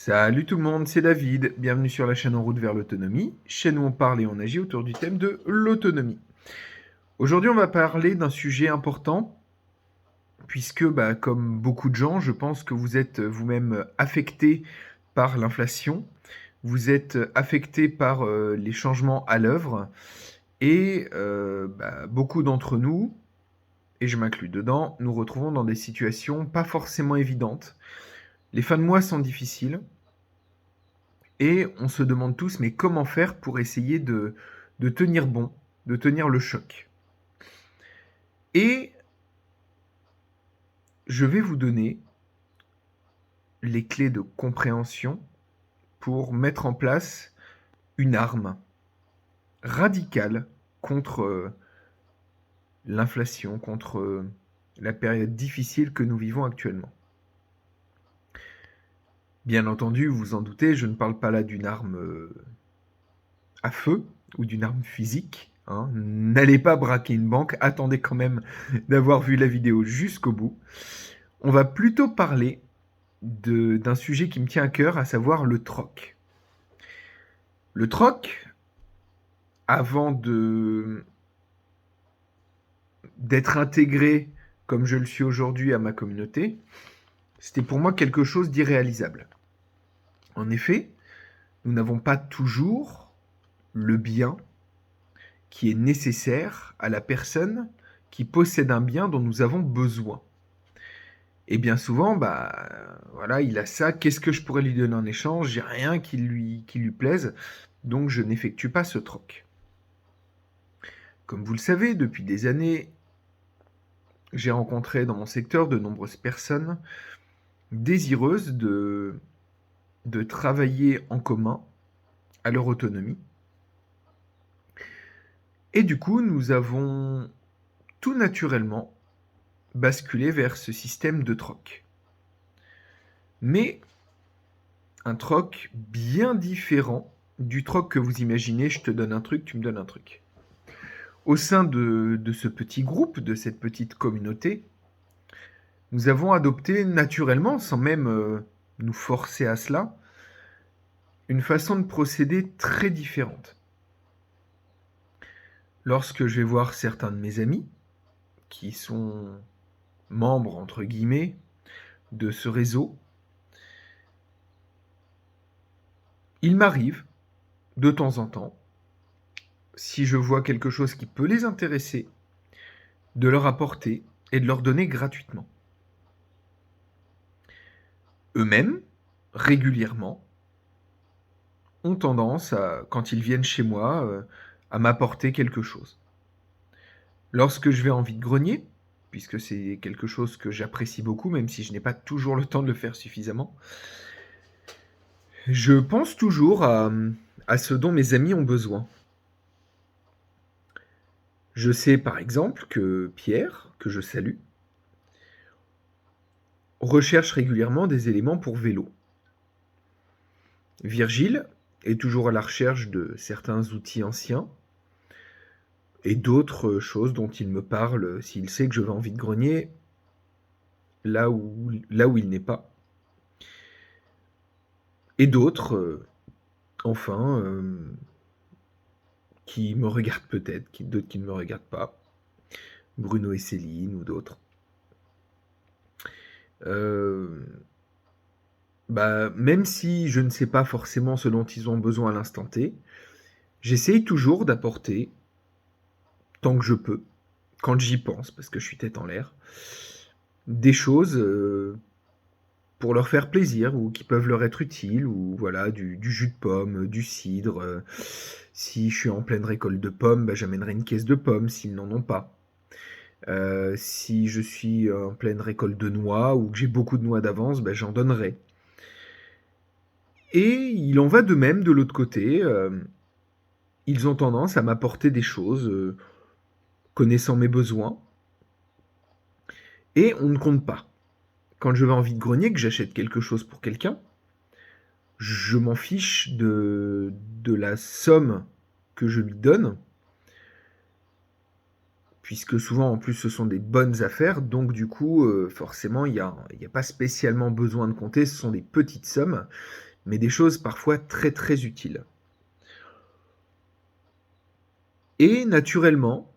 Salut tout le monde, c'est David. Bienvenue sur la chaîne En route vers l'autonomie, chaîne où on parle et on agit autour du thème de l'autonomie. Aujourd'hui, on va parler d'un sujet important puisque, comme beaucoup de gens, je pense que vous êtes vous-même affecté par l'inflation, vous êtes affecté par les changements à l'œuvre et beaucoup d'entre nous, et je m'inclus dedans, nous retrouvons dans des situations pas forcément évidentes. Les fins de mois sont difficiles. Et on se demande tous, mais comment faire pour essayer de tenir bon, de tenir le choc. Et je vais vous donner les clés de compréhension pour mettre en place une arme radicale contre l'inflation, contre la période difficile que nous vivons actuellement. Bien entendu, vous vous en doutez, je ne parle pas là d'une arme à feu ou d'une arme physique. Hein. N'allez pas braquer une banque, attendez quand même d'avoir vu la vidéo jusqu'au bout. On va plutôt parler d'un sujet qui me tient à cœur, à savoir le troc. Le troc, avant d'être intégré comme je le suis aujourd'hui à ma communauté, c'était pour moi quelque chose d'irréalisable. En effet, nous n'avons pas toujours le bien qui est nécessaire à la personne qui possède un bien dont nous avons besoin. Et bien souvent, voilà, il a ça, qu'est-ce que je pourrais lui donner en échange? J'ai rien qui lui plaise, donc je n'effectue pas ce troc. Comme vous le savez, depuis des années, j'ai rencontré dans mon secteur de nombreuses personnes désireuses de travailler en commun à leur autonomie. Et du coup, nous avons tout naturellement basculé vers ce système de troc. Mais un troc bien différent du troc que vous imaginez, je te donne un truc, tu me donnes un truc. Au sein de ce petit groupe, de cette petite communauté, nous avons adopté naturellement, sans même nous forcer à cela, une façon de procéder très différente. Lorsque je vais voir certains de mes amis, qui sont membres, entre guillemets, de ce réseau, il m'arrive, de temps en temps, si je vois quelque chose qui peut les intéresser, de leur apporter et de leur donner gratuitement. Eux-mêmes, régulièrement, ont tendance, quand ils viennent chez moi, à m'apporter quelque chose. Lorsque je vais en vide-grenier, puisque c'est quelque chose que j'apprécie beaucoup, même si je n'ai pas toujours le temps de le faire suffisamment, je pense toujours à ce dont mes amis ont besoin. Je sais par exemple que Pierre, que je salue, recherche régulièrement des éléments pour vélo. Virgile est toujours à la recherche de certains outils anciens et d'autres choses dont il me parle s'il sait que je vais en vide-grenier là où il n'est pas. Et d'autres, enfin, qui me regardent peut-être, d'autres qui ne me regardent pas. Bruno et Céline ou d'autres. Même si je ne sais pas forcément ce dont ils ont besoin à l'instant T, j'essaye toujours d'apporter, tant que je peux, quand j'y pense, parce que je suis tête en l'air, des choses pour leur faire plaisir ou qui peuvent leur être utiles, ou voilà, du jus de pomme, du cidre. Si je suis en pleine récolte de pommes, j'amènerai une caisse de pommes s'ils n'en ont pas. Si je suis en pleine récolte de noix ou que j'ai beaucoup de noix d'avance, j'en donnerai. Et il en va de même de l'autre côté. Ils ont tendance à m'apporter des choses, connaissant mes besoins. Et on ne compte pas. Quand je vais en vide-grenier, que j'achète quelque chose pour quelqu'un, je m'en fiche de la somme que je lui donne, puisque souvent en plus ce sont des bonnes affaires, donc du coup forcément il y a pas spécialement besoin de compter, ce sont des petites sommes, mais des choses parfois très très utiles. Et naturellement,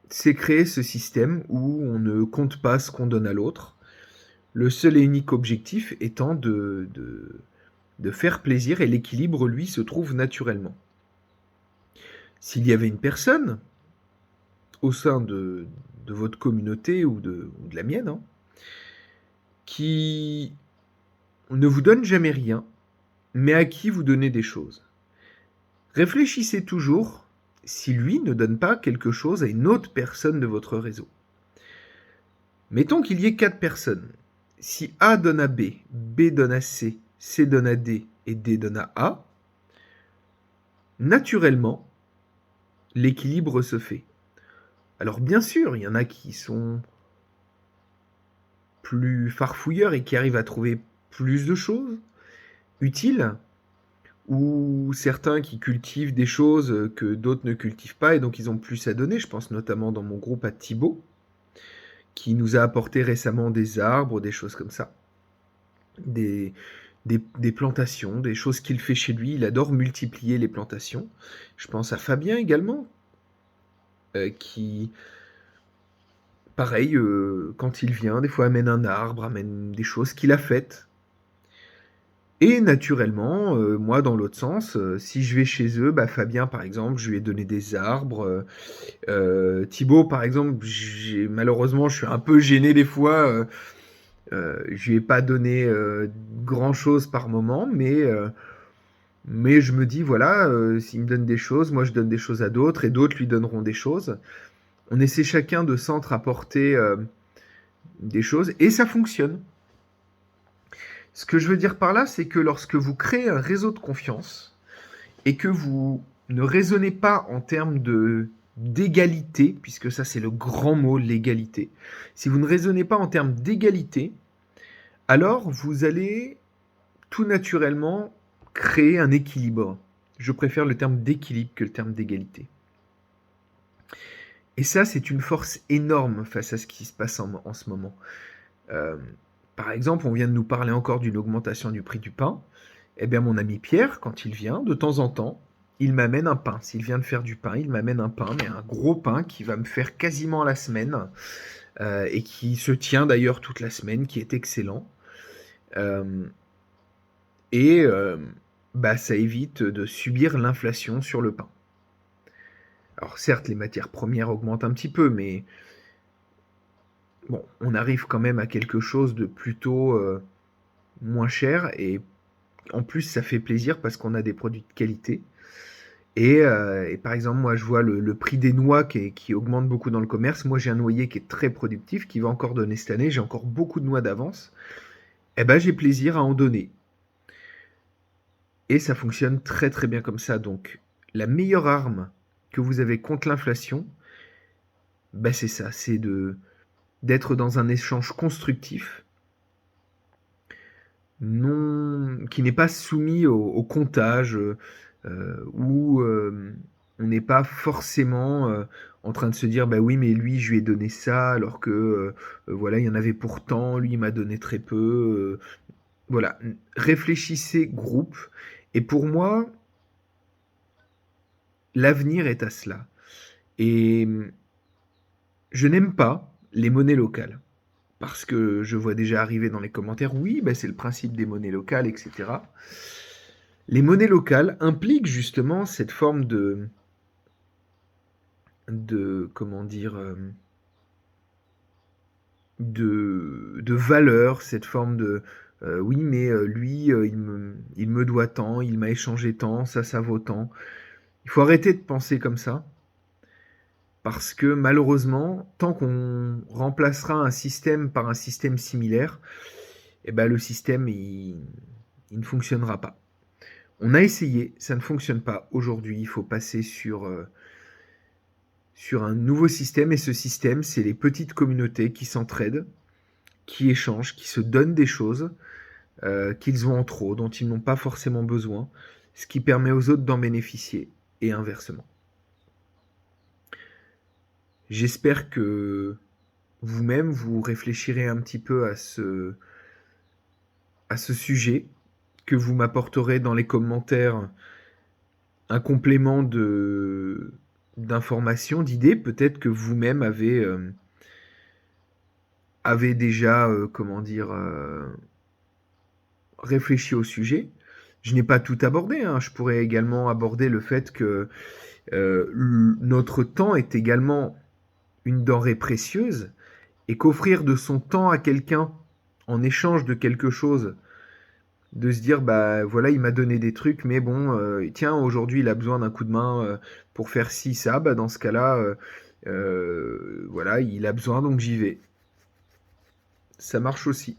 c'est créer ce système où on ne compte pas ce qu'on donne à l'autre, le seul et unique objectif étant de faire plaisir, et l'équilibre, lui, se trouve naturellement. S'il y avait une personne au sein de votre communauté ou de la mienne, hein, qui ne vous donne jamais rien, mais à qui vous donnez des choses, réfléchissez toujours si lui ne donne pas quelque chose à une autre personne de votre réseau. Mettons qu'il y ait 4 personnes. Si A donne à B, B donne à C, C donne à D et D donne à A, naturellement, l'équilibre se fait. Alors bien sûr, il y en a qui sont plus farfouilleurs et qui arrivent à trouver plus de choses utiles, ou certains qui cultivent des choses que d'autres ne cultivent pas et donc ils ont plus à donner. Je pense notamment dans mon groupe à Thibaut, qui nous a apporté récemment des arbres, des choses comme ça, des plantations, des choses qu'il fait chez lui. Il adore multiplier les plantations. Je pense à Fabien également, qui, pareil, quand il vient, des fois amène un arbre, amène des choses qu'il a faites. Et naturellement, moi dans l'autre sens, si je vais chez eux, bah, Fabien par exemple, je lui ai donné des arbres. Thibaut par exemple, malheureusement, je suis un peu gêné des fois. Je lui ai pas donné grand chose par moment, mais je me dis voilà, s'il me donne des choses, moi je donne des choses à d'autres et d'autres lui donneront des choses. On essaie chacun de s'entre-apporter des choses et ça fonctionne. Ce que je veux dire par là, c'est que lorsque vous créez un réseau de confiance et que vous ne raisonnez pas en termes d'égalité, puisque ça c'est le grand mot, l'égalité, si vous ne raisonnez pas en termes d'égalité, alors vous allez tout naturellement créer un équilibre. Je préfère le terme d'équilibre que le terme d'égalité. Et ça, c'est une force énorme face à ce qui se passe en ce moment. Par exemple, on vient de nous parler encore d'une augmentation du prix du pain. Eh bien, mon ami Pierre, quand il vient, de temps en temps, il m'amène un pain. S'il vient de faire du pain, il m'amène un pain, mais un gros pain qui va me faire quasiment la semaine, et qui se tient d'ailleurs toute la semaine, qui est excellent. Et bah, ça évite de subir l'inflation sur le pain. Alors certes, les matières premières augmentent un petit peu, mais bon, on arrive quand même à quelque chose de plutôt moins cher, et en plus ça fait plaisir parce qu'on a des produits de qualité. Et par exemple, moi je vois le prix des noix qui augmente beaucoup dans le commerce. Moi j'ai un noyer qui est très productif, qui va encore donner cette année, j'ai encore beaucoup de noix d'avance. Eh ben j'ai plaisir à en donner. Et ça fonctionne très très bien comme ça. Donc la meilleure arme que vous avez contre l'inflation, bah, c'est ça, c'est d'être dans un échange constructif, qui n'est pas soumis au comptage, où on n'est pas forcément en train de se dire bah oui, mais lui je lui ai donné ça alors que voilà, il y en avait pourtant, lui il m'a donné très peu. Voilà, réfléchissez groupe. Et pour moi, l'avenir est à cela. Et je n'aime pas les monnaies locales. Parce que je vois déjà arriver dans les commentaires, oui, bah c'est le principe des monnaies locales, etc. Les monnaies locales impliquent justement cette forme comment dire, de valeur, cette forme de oui, mais lui, il me doit tant, il m'a échangé tant, ça vaut tant. Il faut arrêter de penser comme ça. Parce que malheureusement, tant qu'on remplacera un système par un système similaire, eh ben, le système, il ne fonctionnera pas. On a essayé, ça ne fonctionne pas. Aujourd'hui, il faut passer sur un nouveau système. Et ce système, c'est les petites communautés qui s'entraident, qui échangent, qui se donnent des choses qu'ils ont en trop, dont ils n'ont pas forcément besoin, ce qui permet aux autres d'en bénéficier, et inversement. J'espère que vous-même, vous réfléchirez un petit peu à ce sujet, que vous m'apporterez dans les commentaires un complément d'informations, d'idées. Peut-être que vous-même avez déjà, réfléchi au sujet. Je n'ai pas tout abordé, hein. Je pourrais également aborder le fait que notre temps est également une denrée précieuse et qu'offrir de son temps à quelqu'un en échange de quelque chose, de se dire bah voilà, il m'a donné des trucs, mais bon, tiens, aujourd'hui il a besoin d'un coup de main pour faire ci, ça, bah dans ce cas-là, voilà, il a besoin donc j'y vais. Ça marche aussi.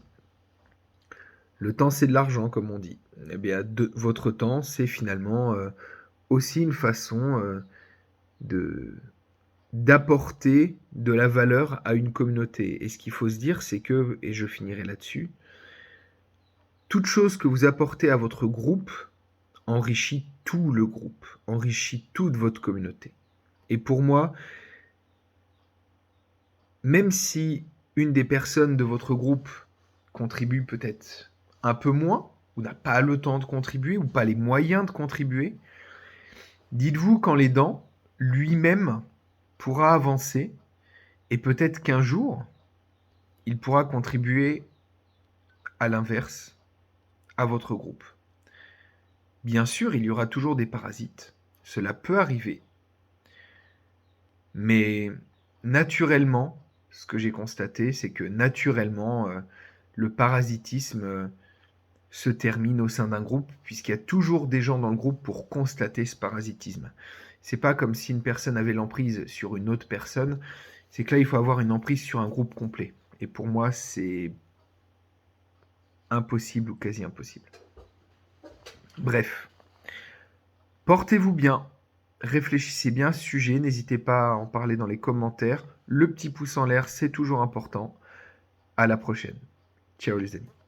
Le temps, c'est de l'argent, comme on dit. Eh bien, votre temps, c'est finalement aussi une façon de d'apporter de la valeur à une communauté. Et ce qu'il faut se dire, c'est que, et je finirai là-dessus, toute chose que vous apportez à votre groupe enrichit tout le groupe, enrichit toute votre communauté. Et pour moi, même si une des personnes de votre groupe contribue peut-être un peu moins, ou n'a pas le temps de contribuer, ou pas les moyens de contribuer, dites-vous qu'en l'aidant, lui-même pourra avancer, et peut-être qu'un jour, il pourra contribuer à l'inverse, à votre groupe. Bien sûr, il y aura toujours des parasites, cela peut arriver, mais naturellement, ce que j'ai constaté, c'est que naturellement, le parasitisme se termine au sein d'un groupe, puisqu'il y a toujours des gens dans le groupe pour constater ce parasitisme. C'est pas comme si une personne avait l'emprise sur une autre personne, c'est que là, il faut avoir une emprise sur un groupe complet. Et pour moi, c'est impossible ou quasi impossible. Bref, portez-vous bien, réfléchissez bien à ce sujet, n'hésitez pas à en parler dans les commentaires. Le petit pouce en l'air, c'est toujours important. À la prochaine. Ciao les amis.